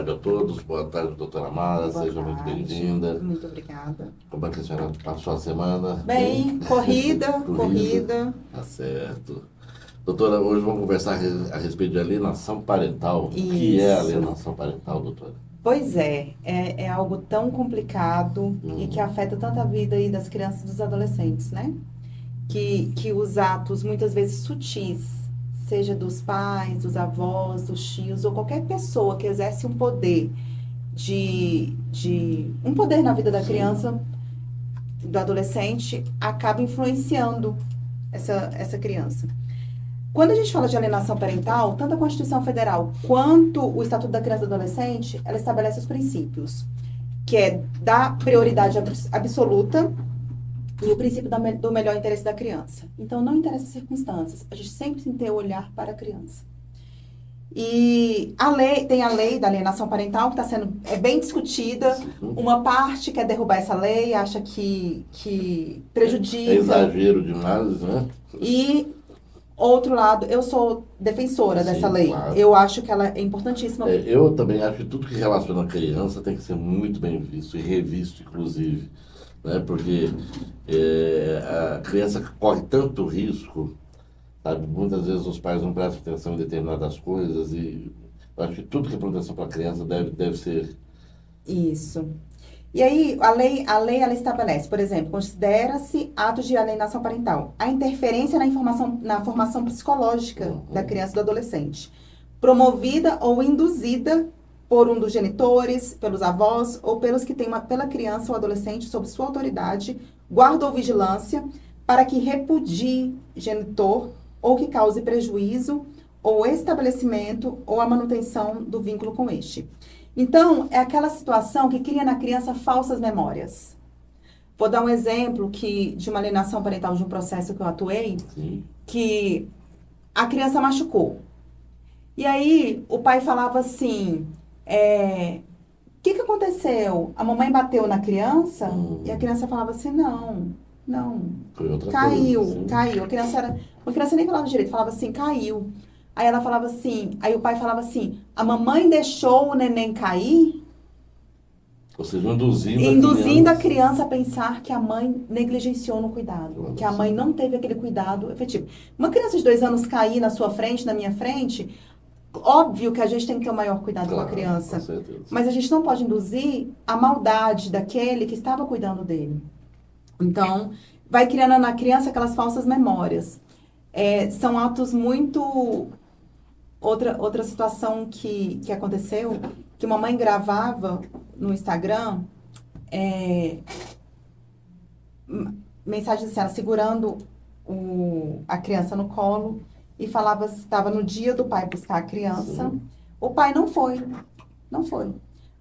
tarde a todos. Boa tarde, doutora Mara. Boa Seja muito tarde. bem-vinda. Muito obrigada. Como é que a senhora passou a semana? Bem, corrida. Tá certo. Doutora, hoje vamos conversar a respeito de alienação parental. O que é Isso. alienação parental, doutora? Pois é algo tão complicado e que afeta tanto a vida aí das crianças e dos adolescentes, né? Que os atos, muitas vezes sutis, seja dos pais, dos avós, dos tios, ou qualquer pessoa que exerce um poder um poder na vida da criança, do adolescente, acaba influenciando essa criança. Quando a gente fala de alienação parental, tanto a Constituição Federal quanto o Estatuto da Criança e do Adolescente, ela estabelece os princípios, que é dar prioridade absoluta e o princípio do melhor interesse da criança. Então, não interessa as circunstâncias, a gente sempre tem que ter o olhar para a criança. E tem a lei da alienação parental, que está sendo bem discutida. Uma parte quer derrubar essa lei, acha que prejudica. É exagero demais, né? E outro lado, eu sou defensora dessa lei. Claro. Eu acho que ela é importantíssima. Eu também acho que tudo que relaciona a criança tem que ser muito bem visto e revisto, inclusive. Né? Porque a criança corre tanto risco, sabe? Muitas vezes os pais não prestam atenção em determinadas coisas e eu acho que tudo que é proteção para a criança deve ser... Isso. E aí, a lei ela estabelece, por exemplo, considera-se atos de alienação parental a interferência na formação psicológica da criança e do adolescente, promovida ou induzida por um dos genitores, pelos avós ou pelos que têm pela criança ou adolescente sob sua autoridade, guarda ou vigilância, para que repudie genitor ou que cause prejuízo ou estabelecimento ou a manutenção do vínculo com este. Então, é aquela situação que cria na criança falsas memórias. Vou dar um exemplo de uma alienação parental de um processo que eu atuei, que a criança machucou. E aí, o pai falava assim, o que aconteceu? A mamãe bateu na criança? E a criança falava assim, não, caiu. A criança nem falava direito, falava assim, caiu. Aí ela falava assim, aí o pai falava assim, a mamãe deixou o neném cair? Ou seja, induzindo a criança a pensar que a mãe negligenciou no cuidado, que a mãe não teve aquele cuidado efetivo. Uma criança de 2 anos cair na sua frente, na minha frente, óbvio que a gente tem que ter o maior cuidado com a criança. Com certeza. Mas a gente não pode induzir a maldade daquele que estava cuidando dele. Então, vai criando na criança aquelas falsas memórias. São atos muito... Outra situação que aconteceu, que uma mãe gravava no Instagram, mensagens assim, ela segurando a criança no colo e falava, estava no dia do pai buscar a criança, o pai não foi.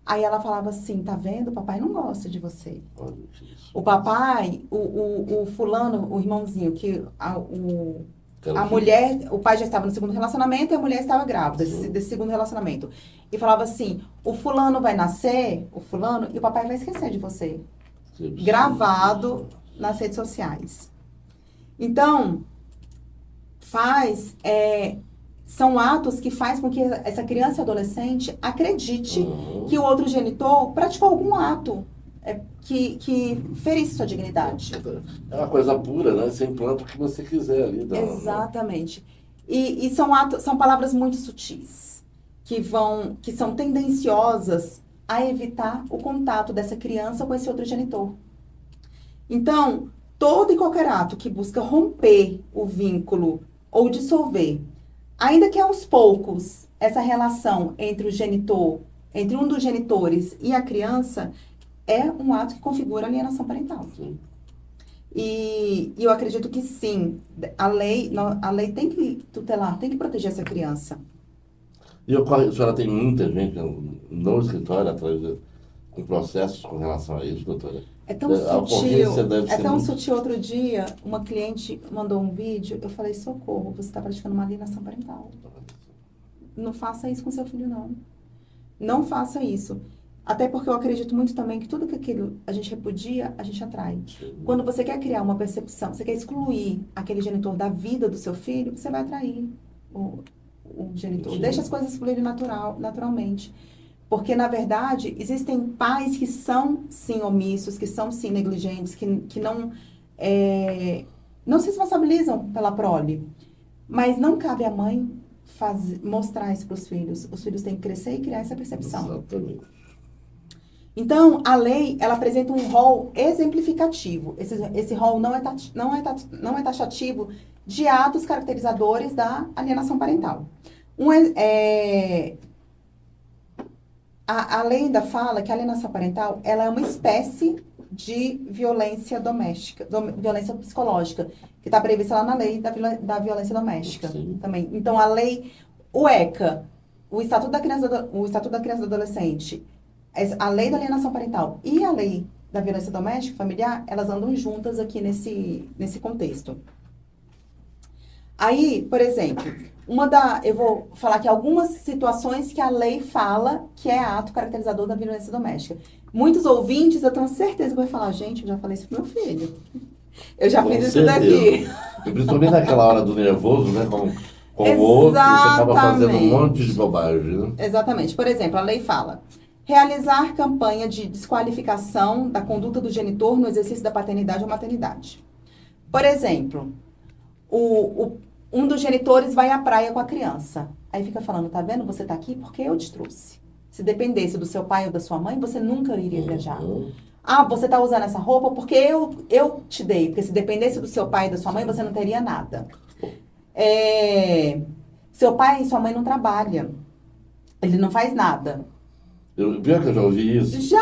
Aí ela falava assim, tá vendo? O papai não gosta de você. O papai, o fulano, o irmãozinho, a mulher, o pai já estava no segundo relacionamento e a mulher estava grávida desse segundo relacionamento. E falava assim, o fulano vai nascer, e o papai vai esquecer de você. Gravado nas redes sociais. Então, são atos que faz com que essa criança e adolescente acredite que o outro genitor praticou algum ato que ferisse sua dignidade. É uma coisa pura, né? Você implanta o que você quiser ali. Exatamente. E são palavras muito sutis, que são tendenciosas a evitar o contato dessa criança com esse outro genitor. Então, todo e qualquer ato que busca romper o vínculo ou dissolver, ainda que aos poucos, essa relação entre um dos genitores e a criança, é um ato que configura alienação parental. E eu acredito que sim, a lei tem que tutelar, tem que proteger essa criança. E a senhora tem muita gente no escritório atrás com processos com relação a isso, doutora? É tão sutil. Outro dia, uma cliente mandou um vídeo, eu falei, socorro, você está praticando uma alienação parental. Não faça isso com seu filho, não. Não faça isso. Até porque eu acredito muito também que tudo que aquilo a gente repudia, a gente atrai. Quando você quer criar uma percepção, você quer excluir aquele genitor da vida do seu filho, você vai atrair o genitor. Deixa as coisas fluírem naturalmente. Porque, na verdade, existem pais que são, sim, omissos, que são, sim, negligentes, que não, não se responsabilizam pela prole. Mas não cabe à mãe mostrar isso para os filhos. Os filhos têm que crescer e criar essa percepção. Exatamente. Então, a lei, ela apresenta um rol exemplificativo. Esse rol não é taxativo de atos caracterizadores da alienação parental. A lei ainda fala que a alienação parental ela é uma espécie de violência doméstica, violência psicológica, que está prevista lá na lei da violência doméstica. Sim. Também. Então, a lei, o ECA, o Estatuto da Criança e do Adolescente, a lei da alienação parental e a lei da violência doméstica e familiar, elas andam juntas aqui nesse contexto. Aí, por exemplo, eu vou falar aqui algumas situações que a lei fala que é ato caracterizador da violência doméstica. Muitos ouvintes, eu tenho certeza que vão falar, gente, eu já falei isso pro meu filho. Eu já fiz isso daqui. E principalmente naquela hora do nervoso, né? Com o outro, você acaba fazendo um monte de bobagem, né? Exatamente. Por exemplo, a lei fala: realizar campanha de desqualificação da conduta do genitor no exercício da paternidade ou maternidade. Por exemplo, um dos genitores vai à praia com a criança. Aí fica falando, tá vendo? Você tá aqui porque eu te trouxe. Se dependesse do seu pai ou da sua mãe, você nunca iria viajar. Ah, você tá usando essa roupa porque eu te dei. Porque se dependesse do seu pai e da sua mãe, você não teria nada. Seu pai e sua mãe não trabalham. Ele não faz nada. Pior que eu já ouvi isso. Já!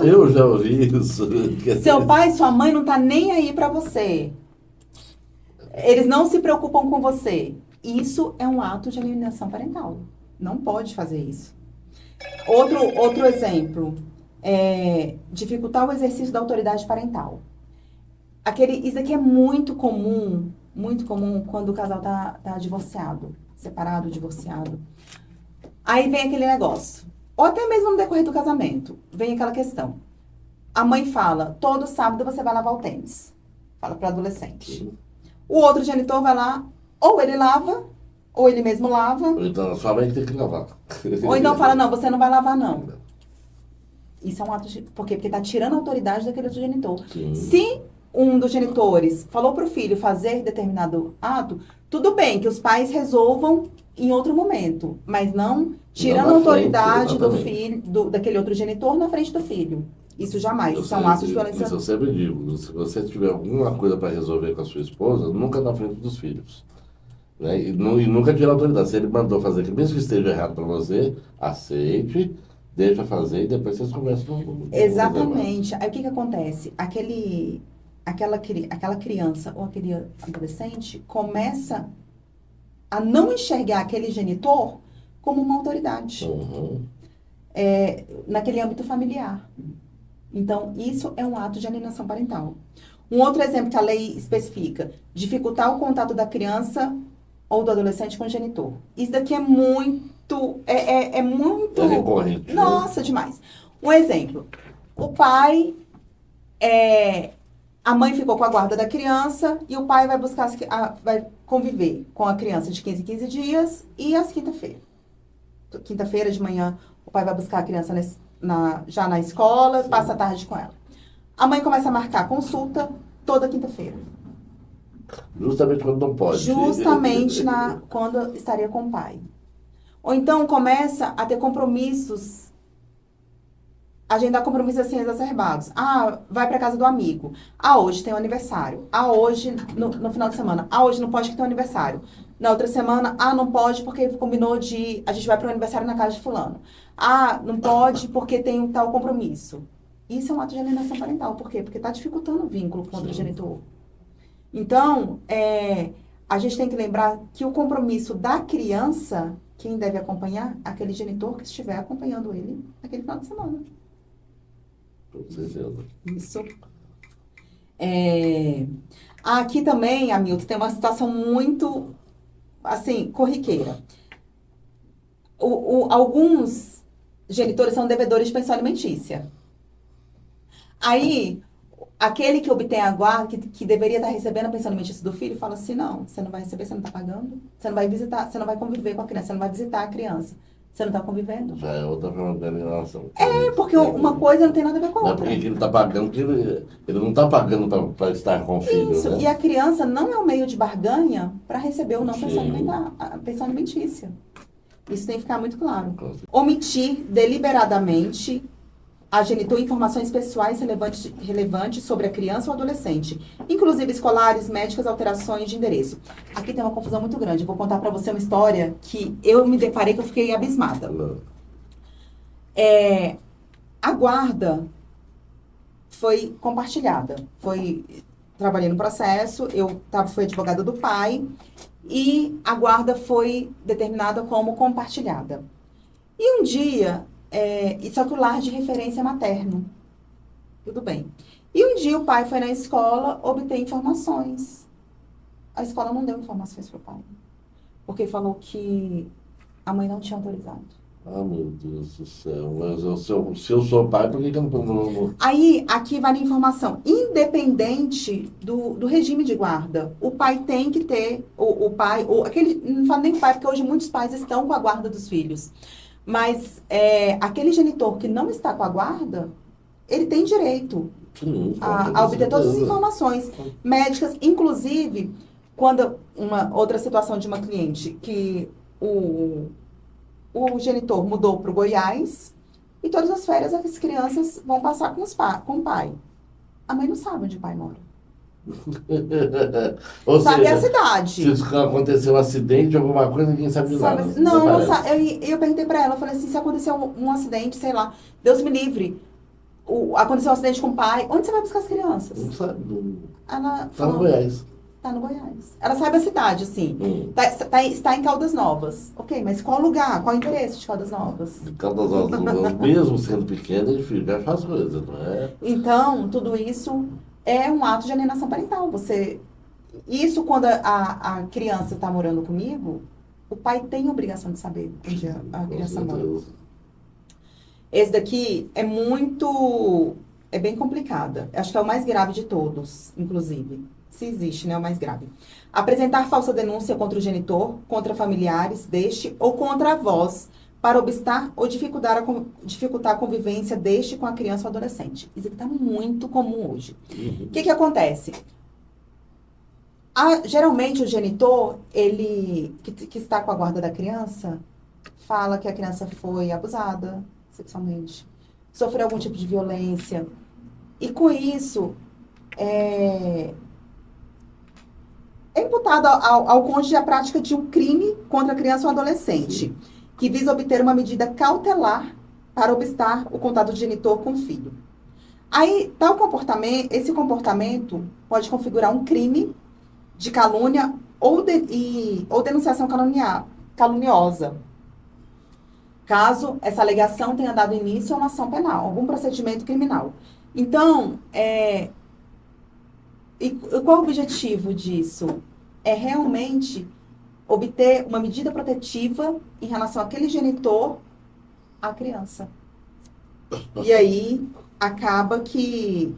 Eu já ouvi isso. Seu pai e sua mãe não tá nem aí pra você. Eles não se preocupam com você. Isso é um ato de alienação parental. Não pode fazer isso. Outro exemplo. Dificultar o exercício da autoridade parental. Isso aqui é muito comum quando o casal tá divorciado, separado, divorciado. Aí vem aquele negócio. Ou até mesmo no decorrer do casamento, vem aquela questão. A mãe fala, todo sábado você vai lavar o tênis. Fala para o adolescente. Sim. O outro genitor vai lá, ou ele lava, ou ele mesmo lava. Ou então a sua mãe tem que lavar. Ou então fala, não, você não vai lavar, não. Isso é um ato de... Por quê? Porque está tirando a autoridade daquele outro genitor. Sim. Se um dos genitores falou para o filho fazer determinado ato, tudo bem que os pais resolvam em outro momento, mas não tirando a autoridade do filho, daquele outro genitor na frente do filho. Isso jamais. Isso é um ato de violência. Isso eu sempre digo. Se você tiver alguma coisa para resolver com a sua esposa, nunca na frente dos filhos. Né? E nunca tira a autoridade. Se ele mandou fazer aquilo, mesmo que esteja errado para você, aceite, deixa fazer e depois vocês conversam. Exatamente. Aí o que acontece? Aquela criança ou aquele adolescente começa a não enxergar aquele genitor como uma autoridade. Uhum. Naquele âmbito familiar. Então, isso é um ato de alienação parental. Um outro exemplo que a lei especifica: dificultar o contato da criança ou do adolescente com o genitor. Isso daqui é muito... É muito... É recorrente. Nossa, demais. Um exemplo. O pai... A mãe ficou com a guarda da criança e o pai vai vai conviver com a criança de 15 em 15 dias e às quinta-feira. Quinta-feira de manhã, o pai vai buscar a criança já na escola, passa a tarde com ela. A mãe começa a marcar consulta toda quinta-feira. Justamente quando não pode. Justamente quando estaria com o pai. Ou então começa a ter compromissos, agendar compromissos assim exacerbados. Ah, vai pra casa do amigo. Ah, hoje tem um aniversário. Ah, hoje, no final de semana. Ah, hoje não pode que tem um aniversário. Na outra semana, não pode porque combinou a gente vai pro aniversário na casa de fulano. Ah, não pode porque tem um tal compromisso. Isso é um ato de alienação parental. Por quê? Porque está dificultando o vínculo com o genitor. Então, a gente tem que lembrar que o compromisso da criança, quem deve acompanhar, aquele genitor que estiver acompanhando ele naquele final de semana. Com certeza. Isso. Aqui também, Hamilton, tem uma situação muito, assim, corriqueira. Alguns genitores são devedores de pensão alimentícia. Aí, aquele que obtém a guarda, que deveria estar recebendo a pensão alimentícia do filho, fala assim, não, você não vai receber, você não está pagando, você não vai visitar, você não vai conviver com a criança, você não vai visitar a criança. Você não está convivendo. Já é outra forma de alienação. É, porque uma coisa não tem nada a ver com a Não é outra. porque ele está pagando, que ele não está pagando para estar com o filho, Isso, né? e a criança não é um meio de barganha para receber ou não Sim. a pensão alimentícia. Isso tem que ficar muito claro. Com certeza. Omitir deliberadamente a genitor informações pessoais relevantes sobre a criança ou adolescente, inclusive escolares, médicas, alterações de endereço. Aqui tem uma confusão muito grande. Eu vou contar para você uma história que eu me deparei, que eu fiquei abismada. Não. A guarda foi compartilhada. Trabalhei no processo, fui advogada do pai e a guarda foi determinada como compartilhada. E um dia, só que o lar de referência é materno. Tudo bem. E um dia o pai foi na escola obter informações. A escola não deu informações para o pai. Porque falou que a mãe não tinha autorizado. Ah, meu Deus do céu. Mas se eu sou pai, por que eu não... Aí, aqui vai a informação. Independente do regime de guarda, o pai tem que ter, o pai, não falo nem pai, porque hoje muitos pais estão com a guarda dos filhos. Mas aquele genitor que não está com a guarda, ele tem direito Sim, a obter todas as certeza. informações médicas, inclusive, quando uma outra situação de uma cliente, que o genitor mudou para o Goiás e todas as férias as crianças vão passar com o pai. A mãe não sabe onde o pai mora. Ou Sabe seja, a cidade. se aconteceu um acidente, alguma coisa, ninguém sabe de Sabe, nada. não parece. sabe. Eu perguntei pra ela, eu falei assim, se aconteceu um acidente, sei lá, Deus me livre, aconteceu um acidente com o pai, onde você vai buscar as crianças? Não sabe. Ela Tá no falou, Goiás. tá no Goiás. Ela sabe a cidade, assim. Está em Caldas Novas. Ok, mas qual lugar? Qual o endereço de Caldas Novas? Caldas Novas, mesmo sendo pequena, é difícil de achar as coisas, não é? Então, tudo isso é um ato de alienação parental. Isso quando a criança está morando comigo, o pai tem a obrigação de saber onde a criança mora. Esse daqui é bem complicada. Acho que é o mais grave de todos, inclusive. Se existe, né? É o mais grave. Apresentar falsa denúncia contra o genitor, contra familiares deste ou contra avós, para obstar ou dificultar a convivência deste com a criança ou adolescente. Isso aqui está muito comum hoje. O que acontece? Geralmente o genitor, ele que está com a guarda da criança, fala que a criança foi abusada sexualmente, sofreu algum tipo de violência. E com isso, é imputado ao cônjuge a prática de um crime contra a criança ou adolescente, que visa obter uma medida cautelar para obstar o contato do genitor com o filho. Aí, esse comportamento pode configurar um crime de calúnia ou denunciação caluniosa, caso essa alegação tenha dado início a uma ação penal, algum procedimento criminal. Então, e qual o objetivo disso? É realmente obter uma medida protetiva em relação àquele genitor à criança. E aí, acaba que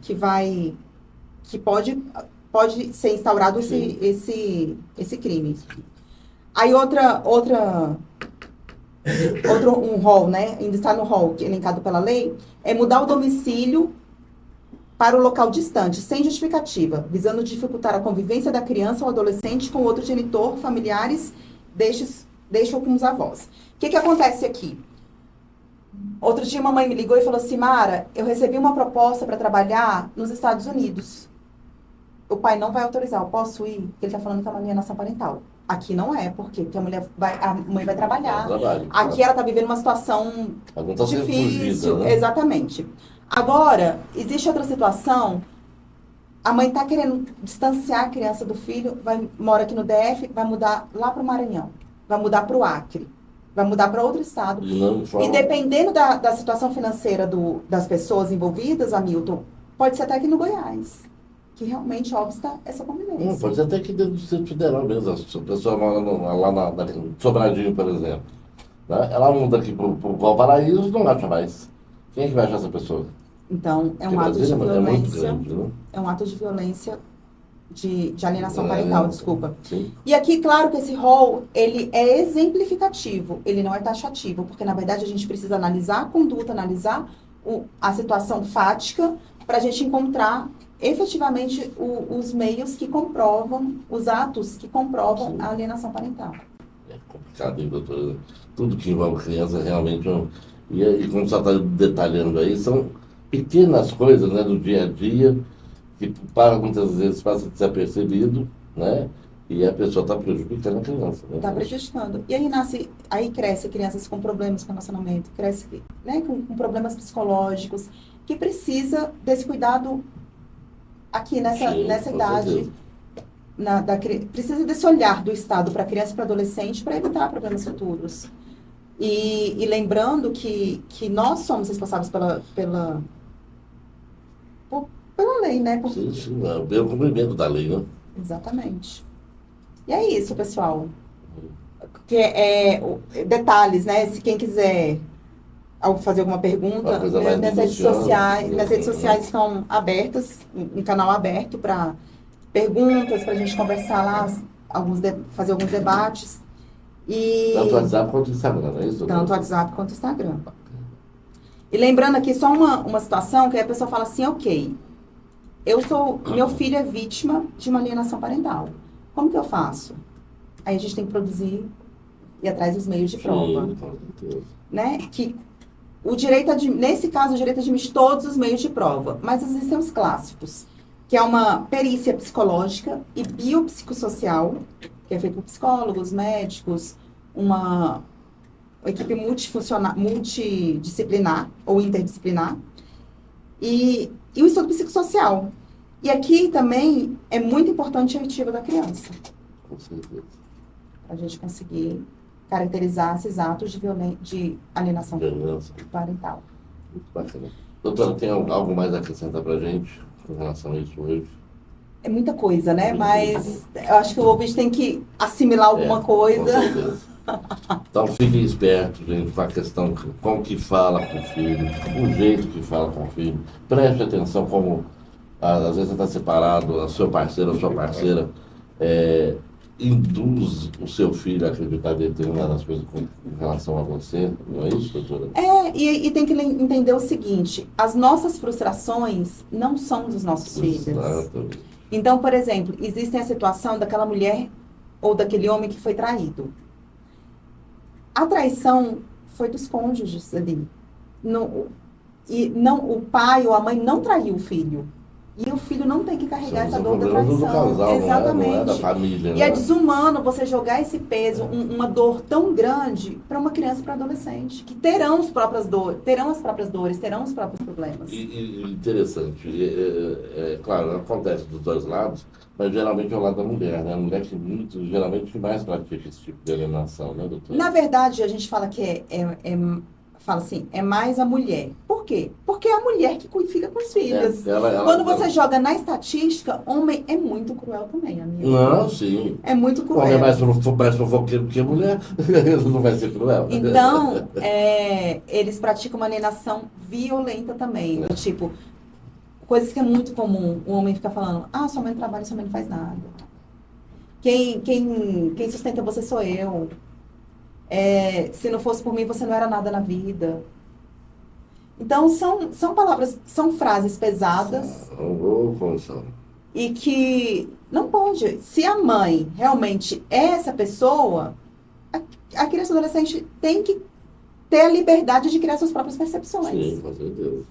pode ser instaurado esse crime. Aí um rol, né? Ainda está no rol, elencado pela lei, é mudar o domicílio para o local distante, sem justificativa, visando dificultar a convivência da criança ou adolescente com outro genitor, familiares, deixa com os avós. O que acontece aqui? Outro dia, uma mãe me ligou e falou assim, Mara, eu recebi uma proposta para trabalhar nos Estados Unidos. O pai não vai autorizar, eu posso ir? Porque ele está falando que é uma alienação parental. Aqui não é, por quê? Porque a mãe vai trabalhar. Aqui ela está vivendo uma situação difícil. Fugida, né? Exatamente. Agora, existe outra situação, a mãe está querendo distanciar a criança do filho, mora aqui no DF, vai mudar lá para o Maranhão, vai mudar para o Acre, vai mudar para outro estado. E dependendo da situação financeira das pessoas envolvidas, Hamilton, pode ser até aqui no Goiás, que realmente obsta essa convivência. Pode ser até que dentro do Distrito Federal mesmo. Se a pessoa mora lá na Sobradinho, por exemplo, né? Ela muda aqui para o Valparaíso, não acha mais. Quem é que vai achar essa pessoa? Então, é um Porque ato de Brasília é muito violência. grande, né? É um ato de violência de alienação parental, desculpa. Sim. E aqui, claro que esse rol, ele é exemplificativo, ele não é taxativo, porque, na verdade, a gente precisa analisar a conduta, analisar a situação fática, para a gente encontrar, efetivamente, os meios que comprovam, os atos que comprovam a alienação parental. É complicado, hein, doutora? Tudo que envolve criança realmente é e como você está detalhando aí, são pequenas coisas, né, do dia a dia que muitas vezes passa desapercebido, né? E a pessoa está prejudicando a criança. Né? Está prejudicando. E aí cresce crianças com problemas com relacionamento, cresce, né, com problemas psicológicos, que precisa desse cuidado aqui nessa idade. Precisa desse olhar do Estado para a criança e para o adolescente para evitar problemas futuros. E lembrando que nós somos responsáveis pela lei, né? Sim, pelo cumprimento da lei, né? Exatamente. E é isso, pessoal. Detalhes, né? Se quem quiser fazer alguma pergunta, nas redes sociais estão abertas, um canal aberto para perguntas, para a gente conversar lá, fazer alguns debates. Tanto o WhatsApp quanto o Instagram, não é isso? Tanto o WhatsApp quanto o Instagram. E lembrando aqui só uma situação que a pessoa fala assim, ok, meu filho é vítima de uma alienação parental. Como que eu faço? Aí a gente tem que produzir e atrás dos meios de prova. Sim, com certeza. Né? Que nesse caso, o direito admite todos os meios de prova, mas existem os clássicos, que é uma perícia psicológica e biopsicossocial, que é feita por psicólogos, médicos, uma equipe multidisciplinar ou interdisciplinar, e o estudo psicossocial. E aqui também é muito importante a oitiva da criança. Com certeza. Para a gente conseguir caracterizar esses atos de alienação parental. Muito bacana. Doutora, tem algo mais a acrescentar para a gente com relação a isso hoje? É muita coisa, né? Mas eu acho que o ouvinte tem que assimilar alguma coisa. Com certeza. Então fiquem espertos, gente, com a questão como que fala com o filho, o jeito que fala com o filho. Preste atenção como, às vezes você está separado, a sua parceira, induz o seu filho a acreditar em determinadas coisas com relação a você, não é isso, doutora? E tem que entender o seguinte, as nossas frustrações não são dos nossos filhos. Exatamente. Então, por exemplo, existe a situação daquela mulher ou daquele homem que foi traído. A traição foi dos cônjuges ali. O pai ou a mãe não traiu o filho. E o filho não tem que carregar essa dor da traição. Do casal, exatamente. Não é da família. E é desumano você jogar esse peso, uma dor tão grande para uma criança e para um adolescente, que terão as próprias dores, terão os próprios problemas. E interessante, claro, acontece dos dois lados, mas geralmente é o lado da mulher, né? A mulher que geralmente mais pratica esse tipo de alienação, né, doutora? Na verdade, a gente fala que fala assim, é mais a mulher. Por quê? Porque é a mulher que fica com os filhos. Quando você joga na estatística, homem é muito cruel também, amigo. Não, sim. É muito cruel. Homem é mais fofoqueiro que a mulher, não vai ser cruel. Então, eles praticam uma alienação violenta também. Tipo, coisas que é muito comum. O homem fica falando, sua mãe trabalha, sua mãe não faz nada. Quem sustenta você sou eu. Se não fosse por mim, você não era nada na vida. Então, são palavras, são frases pesadas. E que não pode. Se a mãe realmente é essa pessoa, a criança e o adolescente tem que ter a liberdade de criar suas próprias percepções. Sim, com certeza.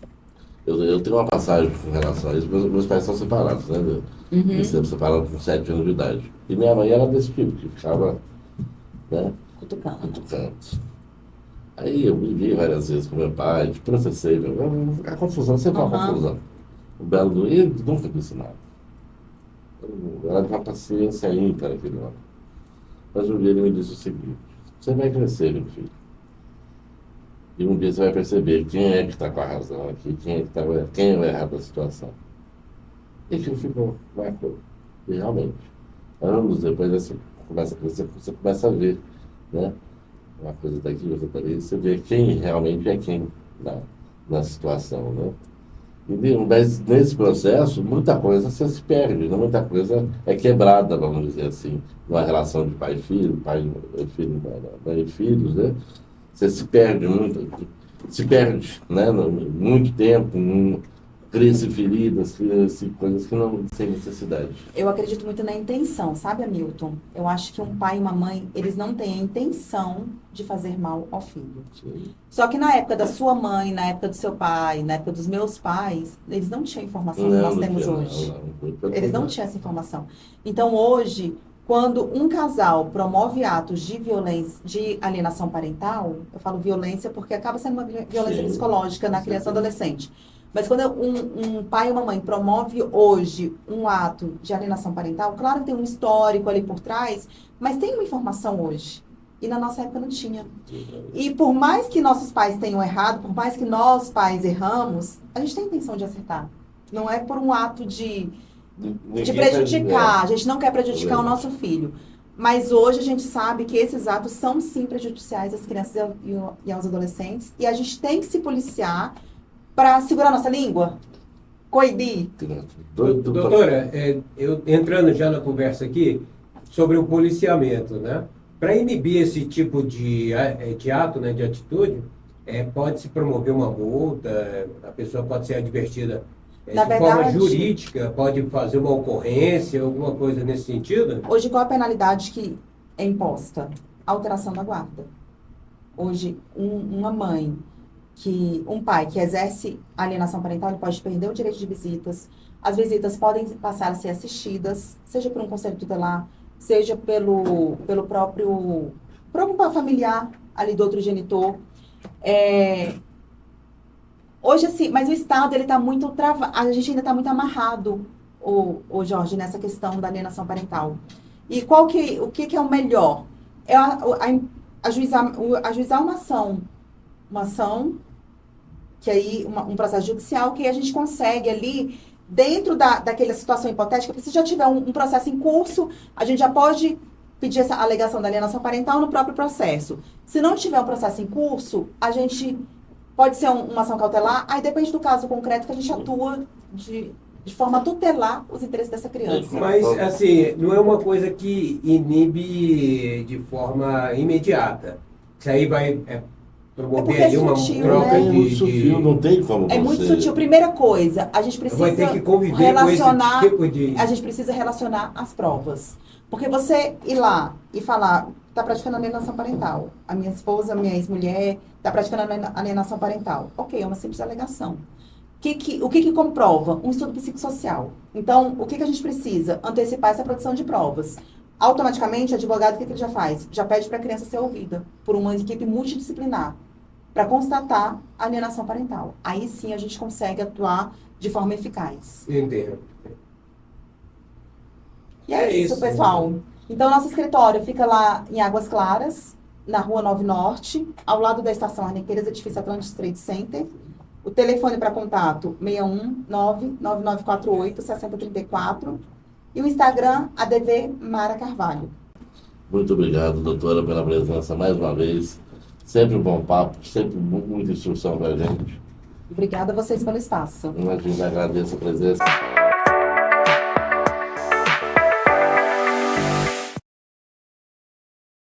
Eu tenho uma passagem com relação a isso. Meus pais são separados, né? Eles sempre separados com 7 anos de idade. E minha mãe era desse tipo, que ficava, né? Cutucando. Aí eu briguei várias vezes com meu pai, processei, a confusão, sempre uma confusão. O belo do ele nunca disse nada. Ela tinha uma paciência ímpar, aquele homem. Mas um dia ele me disse o seguinte: você vai crescer, meu filho. E um dia você vai perceber quem é que está com a razão aqui, quem é o errado da situação. E aquilo ficou marcou. E realmente, anos depois, você começa a crescer, você começa a ver, né? Uma coisa daqui, outra dali, você vê quem realmente é quem na situação, né? Mas nesse processo, muita coisa você se perde, né? Muita coisa é quebrada, vamos dizer assim, numa relação de pai e filho, pai e filho, mãe e filhos, né? Você se perde, né? Muito tempo, cria-se feridas, cria-se coisas que não sem necessidade. Eu acredito muito na intenção, sabe, Hamilton? Eu acho que um pai e uma mãe, eles não têm a intenção de fazer mal ao filho. Sim. Só que na época da sua mãe, na época do seu pai, na época dos meus pais, eles não tinham a informação que nós temos hoje. Eles não tinham essa informação. Então, hoje, quando um casal promove atos de violência, de alienação parental, eu falo violência porque acaba sendo uma violência Sim, psicológica na criança e adolescente. Mas quando um pai ou uma mãe promove hoje um ato de alienação parental, claro que tem um histórico ali por trás, mas tem uma informação hoje. E na nossa época não tinha. E por mais que nossos pais tenham errado, por mais que nós pais erramos, a gente tem a intenção de acertar. Não é por um ato de prejudicar. A gente não quer prejudicar o nosso filho. Mas hoje a gente sabe que esses atos são sim prejudiciais às crianças e aos adolescentes. E a gente tem que se policiar para segurar nossa língua, coibir. Doutora, eu entrando já na conversa aqui sobre o policiamento, né? Para inibir esse tipo de ato, né, de atitude, pode-se promover uma multa, a pessoa pode ser advertida de forma jurídica, pode fazer uma ocorrência, alguma coisa nesse sentido? Hoje, qual a penalidade que é imposta? Alteração da guarda. Hoje, um pai que exerce alienação parental, ele pode perder o direito de visitas. As visitas podem passar a ser assistidas, seja por um conselho tutelar, seja pelo próprio familiar ali do outro genitor. Hoje, assim, mas o Estado, ele está muito travado, a gente ainda está muito amarrado, o Jorge, nessa questão da alienação parental. E o que é o melhor? É ajuizar uma ação, que aí, um processo judicial, que a gente consegue ali, dentro daquela situação hipotética, se já tiver um processo em curso, a gente já pode pedir essa alegação da alienação parental no próprio processo. Se não tiver um processo em curso, a gente pode ser uma ação cautelar, aí depende do caso concreto que a gente atua de forma a tutelar os interesses dessa criança. Mas, assim, não é uma coisa que inibe de forma imediata. Isso aí vai promover aí uma troca sutil, não tem como É muito sutil. Primeira coisa, a gente precisa vai ter que conviver com esse tipo de... A gente precisa relacionar as provas. Porque você ir lá e falar, está praticando alienação parental. A minha esposa, a minha ex-mulher, está praticando alienação parental. Ok, é uma simples alegação. O que comprova? Um estudo psicossocial. Então, o que a gente precisa? Antecipar essa produção de provas. Automaticamente, o advogado, o que ele já faz? Já pede para a criança ser ouvida por uma equipe multidisciplinar para constatar a alienação parental. Aí sim a gente consegue atuar de forma eficaz. Entendo. E é isso, pessoal. Então, nosso escritório fica lá em Águas Claras, na Rua 9 Norte, ao lado da Estação Arnequeiras, edifício Atlantis Trade Center. O telefone para contato, 619-9948-6034. E o Instagram, ADV Mara Carvalho. Muito obrigado, doutora, pela presença mais uma vez. Sempre um bom papo, sempre muita instrução para a gente. Obrigada a vocês pelo espaço. A gente agradece a presença.